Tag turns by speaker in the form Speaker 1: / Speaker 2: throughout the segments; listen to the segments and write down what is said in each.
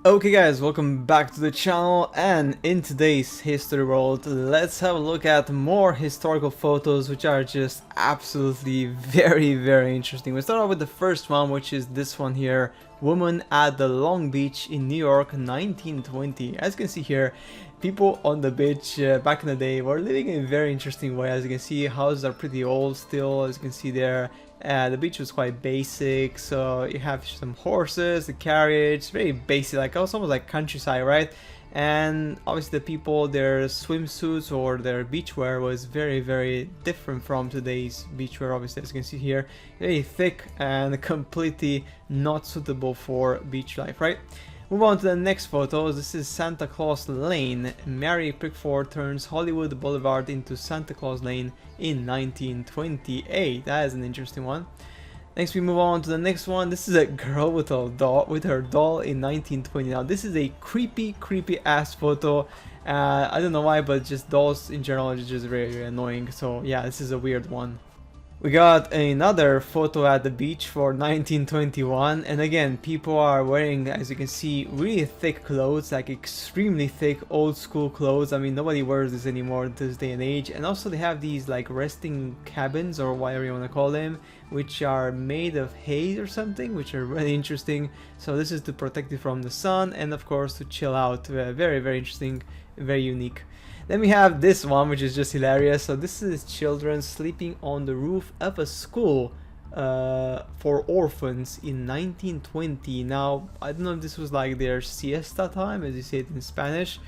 Speaker 1: Okay guys, welcome back to the channel, and in today's history world, let's have a look at more historical photos which are just absolutely very interesting. We start off with the first one, which is this one here, woman at the Long Beach in New York 1920. As you can see here, people on the beach back in the day were living in a very interesting way. As you can see, houses are pretty old still, as you can see there. The beach was quite basic, so you have some horses, the carriage, very basic, like almost like countryside, right? And obviously the people, their swimsuits or their beachwear was very different from today's beachwear. Obviously, as you can see here, very thick and completely not suitable for beach life, right? Move on to the next photo. This is Santa Claus Lane. Mary Pickford turns Hollywood Boulevard into Santa Claus Lane in 1928. That is an interesting one. Next, we move on to the next one. This is a girl with a doll, with her doll in 1920. Now, this is a creepy ass photo. I don't know why, but just dolls in general are just very annoying. So yeah, this is a weird one. We got another photo at the beach for 1921, and again, people are wearing, as you can see, really thick clothes, like extremely thick old school clothes. I mean, nobody wears this anymore in this day and age. And also they have these like resting cabins, or whatever you want to call them, which are made of hay or something, which are really interesting. So this is to protect you from the sun, and of course to chill out. Very interesting, very unique. Then we have this one, which is just hilarious. So this is children sleeping on the roof of a school for orphans in 1920. Now, I don't know if this was like their siesta time, as you say it in Spanish,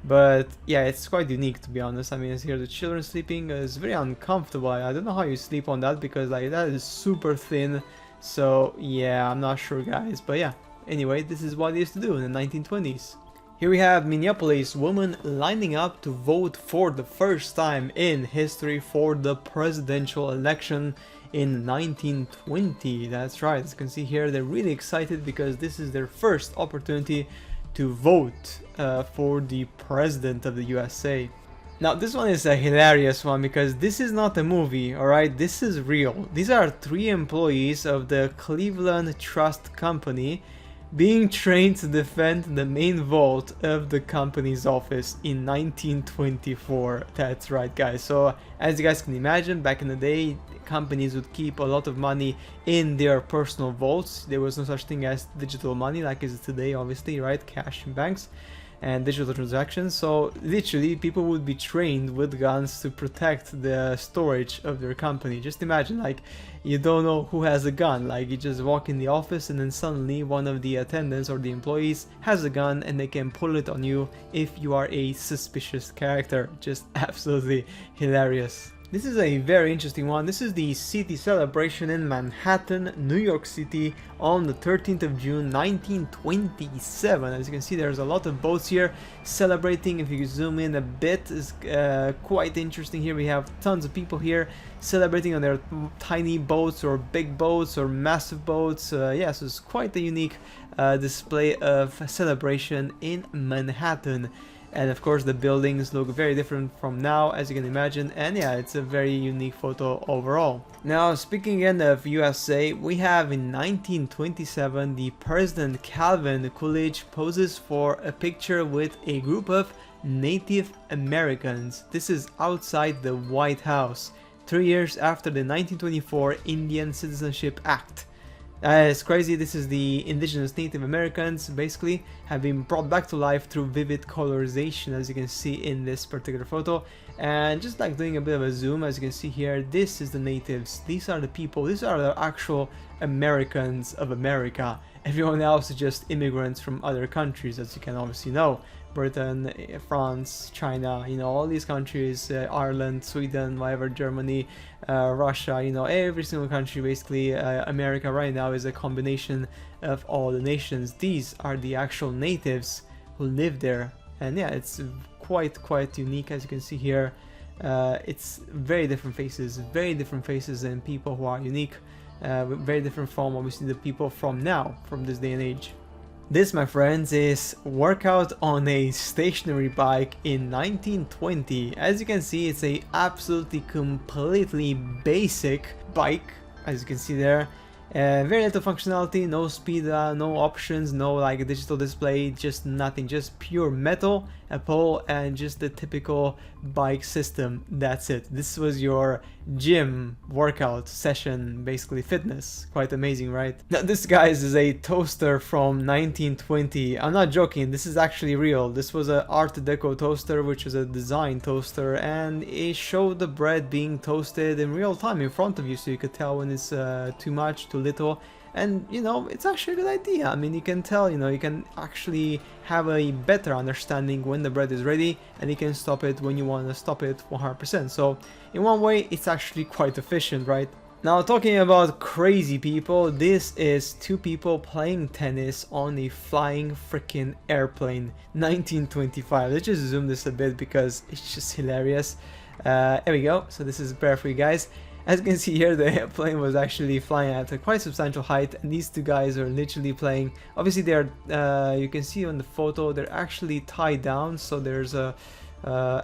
Speaker 1: but yeah, it's quite unique, to be honest. I mean, as here the children sleeping is very uncomfortable. I don't know how you sleep on that, because like that is super thin. So yeah, I'm not sure, guys, but yeah. Anyway, this is what they used to do in the 1920s. Here we have Minneapolis woman lining up to vote for the first time in history for the presidential election in 1920. That's right, as you can see here, they're really excited because this is their first opportunity to vote for the president of the USA. Now, this one is a hilarious one because this is not a movie, alright? This is real. These are 3 employees of the Cleveland Trust Company being trained to defend the main vault of the company's office in 1924. That's right, guys. So as you guys can imagine, back in the day, companies would keep a lot of money in their personal vaults. There was no such thing as digital money like is today, obviously, right? Cash in banks and digital transactions. So literally people would be trained with guns to protect the storage of their company. Just imagine, like, you don't know who has a gun, like you just walk in the office and then suddenly one of the attendants or the employees has a gun and they can pull it on you if you are a suspicious character. Just absolutely hilarious. This is a very interesting one. This is the city celebration in Manhattan, New York City on the 13th of June 1927. As you can see, there's a lot of boats here celebrating. If you zoom in a bit, is quite interesting. Here we have tons of people here celebrating on their tiny boats or big boats or massive boats. Yeah, so it's quite a unique display of celebration in Manhattan. And of course the buildings look very different from now, as you can imagine, and yeah, it's a very unique photo overall. Now, speaking again of USA, we have in 1927 the President Calvin Coolidge poses for a picture with a group of Native Americans. This is outside the White House, 3 years after the 1924 Indian Citizenship Act. It's crazy. This is the indigenous Native Americans basically have been brought back to life through vivid colorization, as you can see in this particular photo. And just like doing a bit of a zoom, as you can see here, this is the natives. These are the people. These are the actual Americans of America. Everyone else is just immigrants from other countries, as you can obviously know. Britain, France, China, you know, all these countries, Ireland, Sweden, whatever, Germany, Russia, you know, every single country basically. America right now is a combination of all the nations. These are the actual natives who live there, and yeah, it's quite unique, as you can see here. It's very different faces and people who are unique, very different from obviously the people from now, from this day and age. This, my friends, is workout on a stationary bike in 1920. As you can see, it's a absolutely completely basic bike, as you can see there, Very little functionality, no speed, no options, no like digital display, just nothing, just pure metal, a pole, and just the typical bike system. That's it. This was your gym workout session, basically fitness. Quite amazing, right? Now this, guys, is a toaster from 1920. I'm not joking, this is actually real. This was an Art Deco toaster, which was a design toaster, and it showed the bread being toasted in real time in front of you, so you could tell when it's too much, too little. And you know, it's actually a good idea. I mean, you can tell, you know, you can actually have a better understanding when the bread is ready, and you can stop it when you want to stop it 100%. So in one way, it's actually quite efficient, right? Now, talking about crazy people, this is two people playing tennis on a flying freaking airplane, 1925. Let's just zoom this a bit because it's just hilarious. There we go. So this is better for you guys. As you can see here, the airplane was actually flying at a quite substantial height, and these two guys are literally playing. Obviously, they're you can see on the photo they're actually tied down, so there's a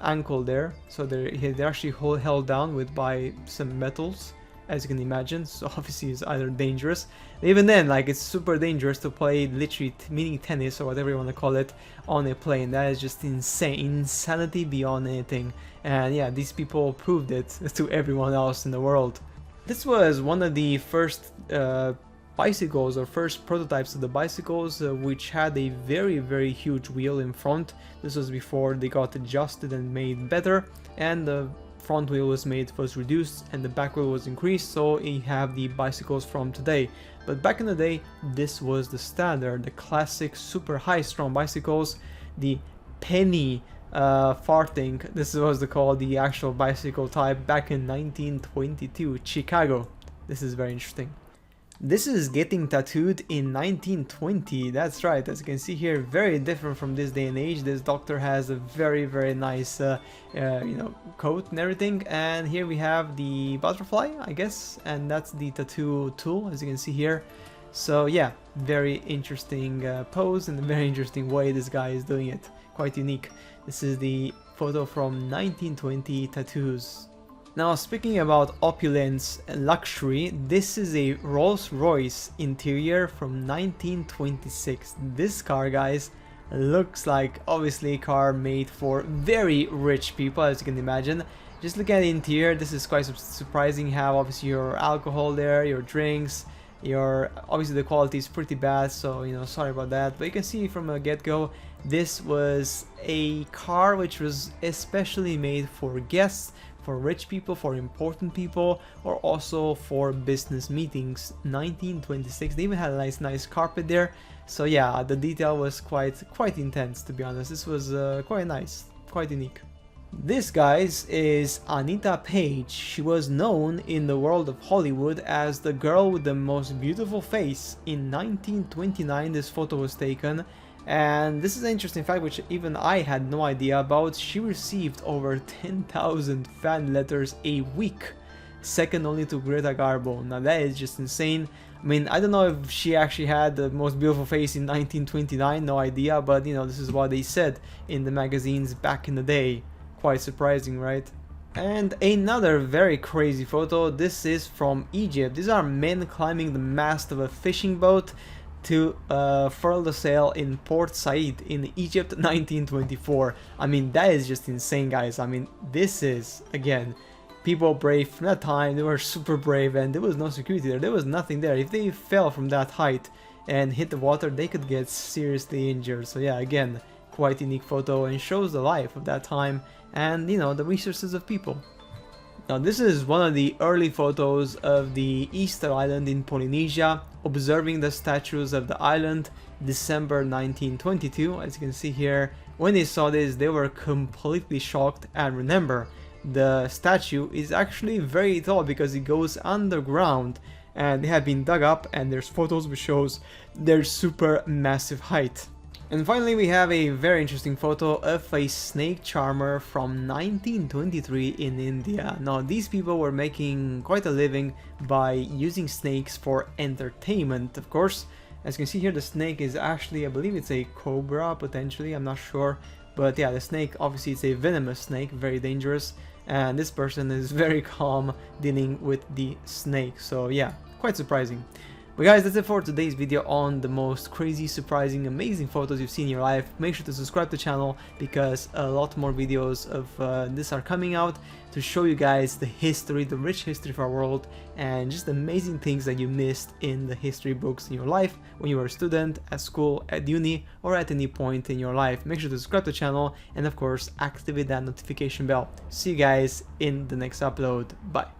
Speaker 1: ankle there, so they're actually held down by some metals, as you can imagine. So obviously it's either dangerous. Even then, like, it's super dangerous to play literally mini tennis or whatever you want to call it on a plane. That is just insane, insanity beyond anything. And yeah, these people proved it to everyone else in the world. This was one of the first bicycles, or first prototypes of the bicycles, which had a very huge wheel in front. This was before they got adjusted and made better, and the front wheel was reduced and the back wheel was increased, so you have the bicycles from today. But back in the day, this was the standard, the classic super high strong bicycles, the penny farthing. This was called the actual bicycle type back in 1922, Chicago. This is very interesting. This is getting tattooed in 1920. That's right, as you can see here, very different from this day and age. This doctor has a very nice you know, coat and everything, and here we have the butterfly, I guess, and that's the tattoo tool, as you can see here. So yeah, very interesting pose and a very interesting way this guy is doing it. Quite unique. This is the photo from 1920 tattoos. Now, speaking about opulence and luxury, this is a Rolls-Royce Interior from 1926. This car, guys, looks like obviously a car made for very rich people, as you can imagine. Just look at the interior. This is quite surprising. You have obviously your alcohol there, your drinks, obviously the quality is pretty bad, so you know, sorry about that. But you can see from a get-go, this was a car which was especially made for guests, for rich people, for important people, or also for business meetings. 1926. They even had a nice carpet there. So yeah, the detail was quite intense, to be honest. This was quite nice, quite unique. This, guys, is Anita Page. She was known in the world of Hollywood as the girl with the most beautiful face. In 1929 this photo was taken, and this is an interesting fact which even I had no idea about. She received over 10,000 fan letters a week, second only to Greta Garbo. Now that is just insane. I mean, I don't know if she actually had the most beautiful face in 1929, no idea, but you know, this is what they said in the magazines back in the day. Quite surprising, right? And another very crazy photo. This is from Egypt. These are men climbing the mast of a fishing boat to furl the sail in Port Said in Egypt, 1924. I mean, that is just insane, guys. I mean, this is, again, people brave from that time. They were super brave, and there was no security there. There was nothing there. If they fell from that height and hit the water, they could get seriously injured. So yeah, again, quite unique photo, and shows the life of that time and, you know, the resources of people. Now, this is one of the early photos of the Easter Island in Polynesia, observing the statues of the island, December 1922. As you can see here, when they saw this, they were completely shocked. And remember, the statue is actually very tall because it goes underground, and they have been dug up, and there's photos which shows their super massive height. And finally, we have a very interesting photo of a snake charmer from 1923 in India. Now, these people were making quite a living by using snakes for entertainment, of course. As you can see here, the snake is actually, I believe it's a cobra, potentially, I'm not sure. But yeah, the snake, obviously it's a venomous snake, very dangerous. And this person is very calm dealing with the snake. So yeah, quite surprising. But guys, that's it for today's video on the most crazy, surprising, amazing photos you've seen in your life. Make sure to subscribe to the channel because a lot more videos of this are coming out to show you guys the history, the rich history of our world, and just amazing things that you missed in the history books in your life when you were a student, at school, at uni, or at any point in your life. Make sure to subscribe to the channel and of course activate that notification bell. See you guys in the next upload. Bye.